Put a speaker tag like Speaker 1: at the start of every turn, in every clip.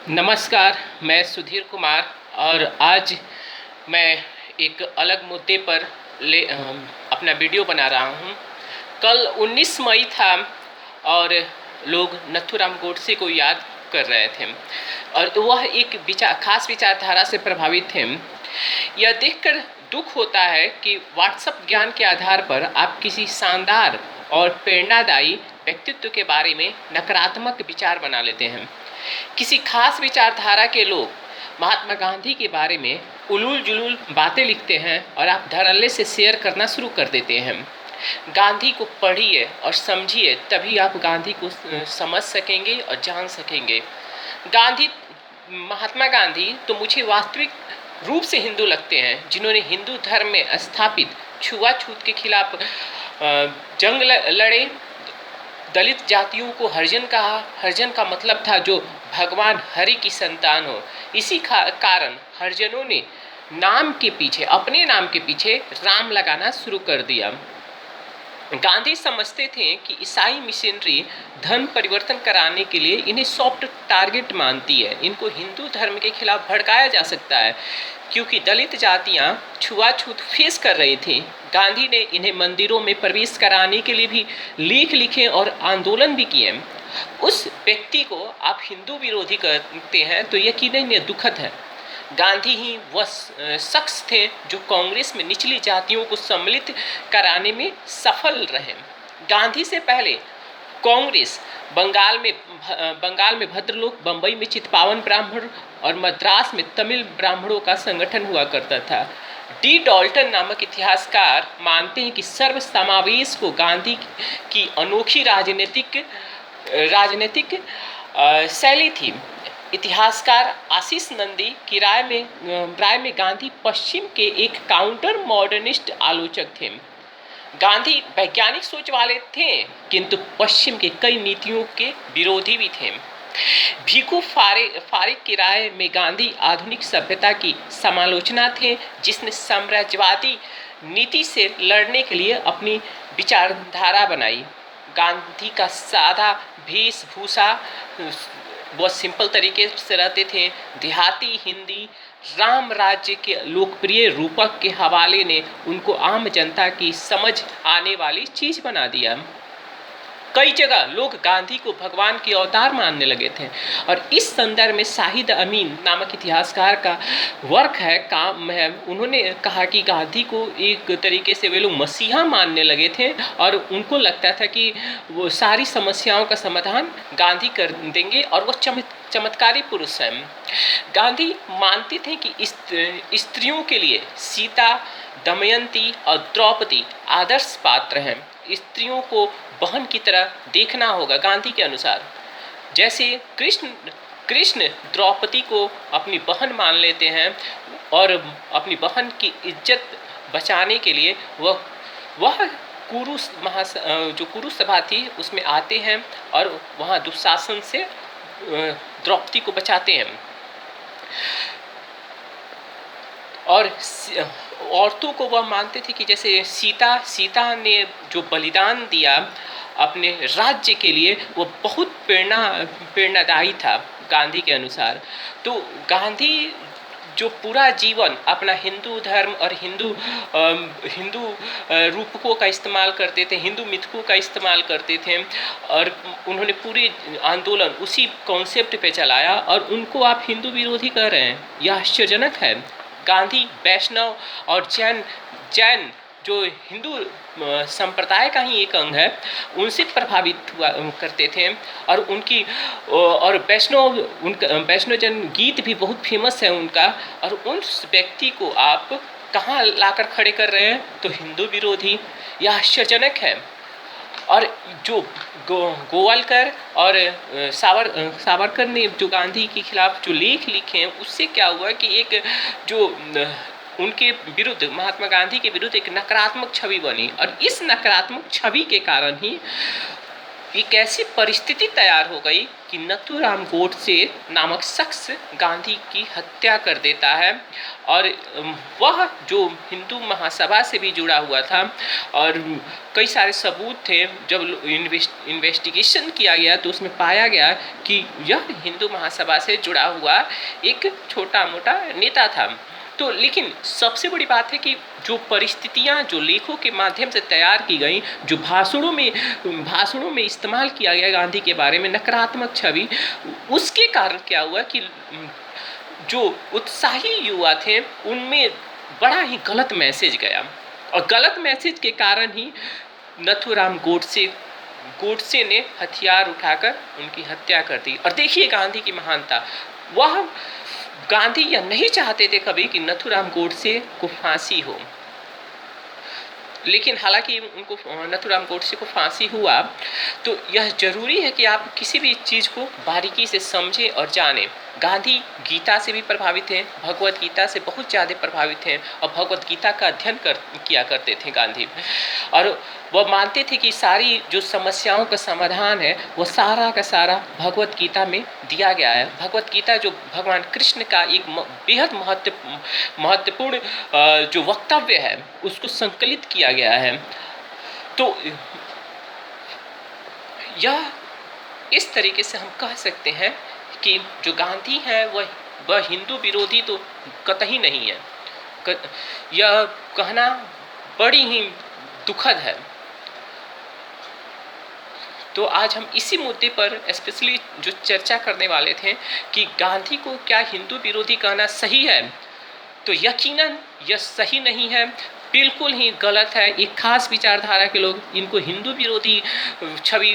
Speaker 1: नमस्कार, मैं सुधीर कुमार और आज मैं एक अलग मुद्दे पर अपना वीडियो बना रहा हूँ। कल 19 मई था और लोग नथुराम गोडसे को याद कर रहे थे और वह एक खास विचारधारा से प्रभावित थे। यह देखकर दुख होता है कि व्हाट्सएप ज्ञान के आधार पर आप किसी शानदार और प्रेरणादायी व्यक्तित्व के बारे में नकारात्मक विचार बना लेते हैं। किसी खास विचारधारा के लोग महात्मा गांधी के बारे में उलूल जुलूल बातें लिखते हैं और आप धड़ल्ले से शेयर करना शुरू कर देते हैं। गांधी को पढ़िए और समझिए, तभी आप गांधी को समझ सकेंगे और जान सकेंगे। महात्मा गांधी तो मुझे वास्तविक रूप से हिंदू लगते हैं, जिन्होंने हिंदू धर्म में स्थापित छुआछूत के खिलाफ जंग लड़े। दलित जातियों को हरिजन कहा। हरिजन का मतलब था जो भगवान हरि की संतान हो। इसी कारण हरिजनों ने अपने नाम के पीछे राम लगाना शुरू कर दिया। गांधी समझते थे कि ईसाई मिशनरी धर्म परिवर्तन कराने के लिए इन्हें सॉफ्ट टारगेट मानती है। इनको हिंदू धर्म के खिलाफ भड़काया जा सकता है, क्योंकि दलित जातियां छुआछूत फेस कर रही थी। गांधी ने इन्हें मंदिरों में प्रवेश कराने के लिए भी लेख लिखे और आंदोलन भी किए। उस व्यक्ति को आप हिंदू विरोधी कहते हैं तो यकीनन दुखद है। गांधी ही वह शख्स थे जो कांग्रेस में निचली जातियों को सम्मिलित कराने में सफल रहे। गांधी से पहले कांग्रेस बंगाल में भद्रलोक, बंबई में चित्पावन ब्राह्मण और मद्रास में तमिल ब्राह्मणों का संगठन हुआ करता था। डी डॉल्टन नामक इतिहासकार मानते हैं कि सर्व समावेश को गांधी की अनोखी राजनीतिक शैली थी। इतिहासकार आशीष नंदी की राय में गांधी पश्चिम के एक काउंटर मॉडर्निस्ट आलोचक थे। गांधी वैज्ञानिक सोच वाले थे, किंतु पश्चिम के कई नीतियों के विरोधी भी थे। भीखू फारिक की राय में गांधी आधुनिक सभ्यता की समालोचना थे, जिसने साम्राज्यवादी नीति से लड़ने के लिए अपनी विचारधारा बनाई। गांधी का सादा वेशभूषा, बहुत सिंपल तरीके से रहते थे। देहाती हिंदी राम राज्य के लोकप्रिय रूपक के हवाले ने उनको आम जनता की समझ आने वाली चीज़ बना दिया। कई जगह लोग गांधी को भगवान की अवतार मानने लगे थे और इस संदर्भ में शाहिद अमीन नामक इतिहासकार का वर्क काम है। उन्होंने कहा कि गांधी को एक तरीके से वे लोग मसीहा मानने लगे थे और उनको लगता था कि वो सारी समस्याओं का समाधान गांधी कर देंगे और वो चमत्कारी पुरुष हैं। गांधी मानते थे कि स्त्रियों के लिए सीता, दमयंती और द्रौपदी आदर्श पात्र हैं। स्त्रियों को बहन की तरह देखना होगा। गांधी के अनुसार जैसे कृष्ण द्रौपदी को अपनी बहन मान लेते हैं और अपनी बहन की इज्जत बचाने के लिए वह जो कुरु सभा थी उसमें आते हैं और वहाँ दुशासन से द्रौपदी को बचाते हैं। और औरतों को वह मानते थे कि जैसे सीता ने जो बलिदान दिया अपने राज्य के लिए, वो बहुत प्रेरणादायी था गांधी के अनुसार। तो गांधी जो पूरा जीवन अपना हिंदू धर्म और हिंदू रूपकों का इस्तेमाल करते थे, हिंदू मिथकों का इस्तेमाल करते थे और उन्होंने पूरी आंदोलन उसी कॉन्सेप्ट पे चलाया और उनको आप हिंदू विरोधी कह रहे हैं, यह आश्चर्यजनक है। गांधी वैष्णव और जैन जो हिंदू संप्रदाय का ही एक अंग है, उनसे प्रभावित हुआ करते थे और वैष्णव जन गीत भी बहुत फेमस है उनका। और उस व्यक्ति को आप कहाँ लाकर खड़े कर रहे हैं? तो हिंदू विरोधी। यह आश्चर्यजनक है। और जो गोवालकर और सावरकर ने जो गांधी के खिलाफ जो लेख लिखे हैं, उससे क्या हुआ कि एक जो उनके विरुद्ध, महात्मा गांधी के विरुद्ध एक नकारात्मक छवि बनी और इस नकारात्मक छवि के कारण ही एक ऐसी परिस्थिति तैयार हो गई कि नथुराम गोडसे नामक शख्स गांधी की हत्या कर देता है। और वह जो हिंदू महासभा से भी जुड़ा हुआ था और कई सारे सबूत थे, जब इन्वेस्टिगेशन किया गया तो उसमें पाया गया कि यह हिंदू महासभा से जुड़ा हुआ एक छोटा मोटा नेता था। तो लेकिन सबसे बड़ी बात है कि जो परिस्थितियां जो लेखों के माध्यम से तैयार की गई, जो भाषणों में इस्तेमाल किया गया गांधी के बारे में नकारात्मक छवि, उसके कारण क्या हुआ कि जो उत्साही युवा थे उनमें बड़ा ही गलत मैसेज गया। और गलत मैसेज के कारण ही नथुराम गोडसे ने हथियार उठाकर उनकी हत्या कर दी। और देखिए गांधी की महानता, वह गांधी यह नहीं चाहते थे कभी कि नथुराम गोडसे को फांसी हो, लेकिन हालांकि उनको नथुराम गोडसे को फांसी हुआ। तो यह जरूरी है कि आप किसी भी चीज़ को बारीकी से समझें और जानें। गांधी गीता से भी प्रभावित हैं, भगवत गीता से बहुत ज़्यादा प्रभावित हैं और भगवत गीता का अध्ययन किया करते थे गांधी। और वह मानते थे कि सारी जो समस्याओं का समाधान है वो सारा का सारा भगवत गीता में दिया गया है। भगवत गीता जो भगवान कृष्ण का एक बेहद महत्वपूर्ण जो वक्तव्य है उसको संकलित किया गया है। तो यह इस तरीके से हम कह सकते हैं कि जो गांधी है वह हिंदू विरोधी तो कतई नहीं है। यह कहना बड़ी ही दुखद है। तो आज हम इसी मुद्दे पर स्पेशली जो चर्चा करने वाले थे कि गांधी को क्या हिंदू विरोधी कहना सही है, तो यकीनन यह सही नहीं है, बिल्कुल ही गलत है। एक खास विचारधारा के लोग इनको हिंदू विरोधी छवि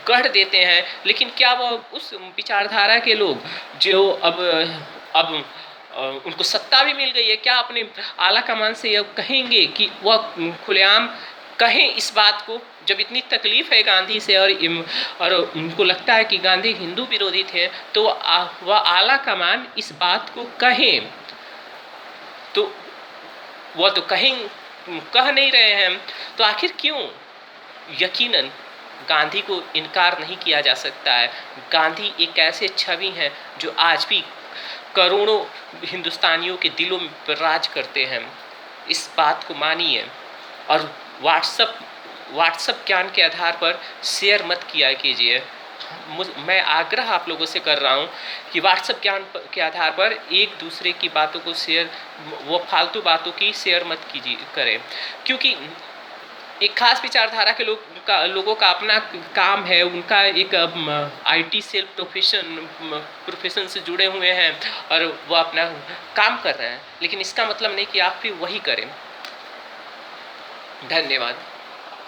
Speaker 1: गढ़ देते हैं, लेकिन क्या वह उस विचारधारा के लोग जो अब उनको सत्ता भी मिल गई है, क्या अपने आला कमान से यह कहेंगे कि वह खुलेआम कहें इस बात को, जब इतनी तकलीफ है गांधी से और उनको लगता है कि गांधी हिंदू विरोधी थे, तो वह आला कमान इस बात को कहें, तो वह तो कह नहीं रहे हैं, तो आखिर क्यों? यकीनन गांधी को इनकार नहीं किया जा सकता है। गांधी एक ऐसे छवि हैं जो आज भी करोड़ों हिंदुस्तानियों के दिलों पर राज करते हैं। इस बात को मानिए और व्हाट्सएप ज्ञान के आधार पर शेयर मत किया कीजिए। मैं आग्रह आप लोगों से कर रहा हूँ कि व्हाट्सएप ज्ञान के आधार पर एक दूसरे की बातों को वो फालतू बातों की शेयर मत करें, क्योंकि एक खास विचारधारा के लोगों का अपना काम है, उनका एक आईटी सेल प्रोफेशन से जुड़े हुए हैं और वो अपना काम कर रहे हैं, लेकिन इसका मतलब नहीं कि आप भी वही करें। धन्यवाद।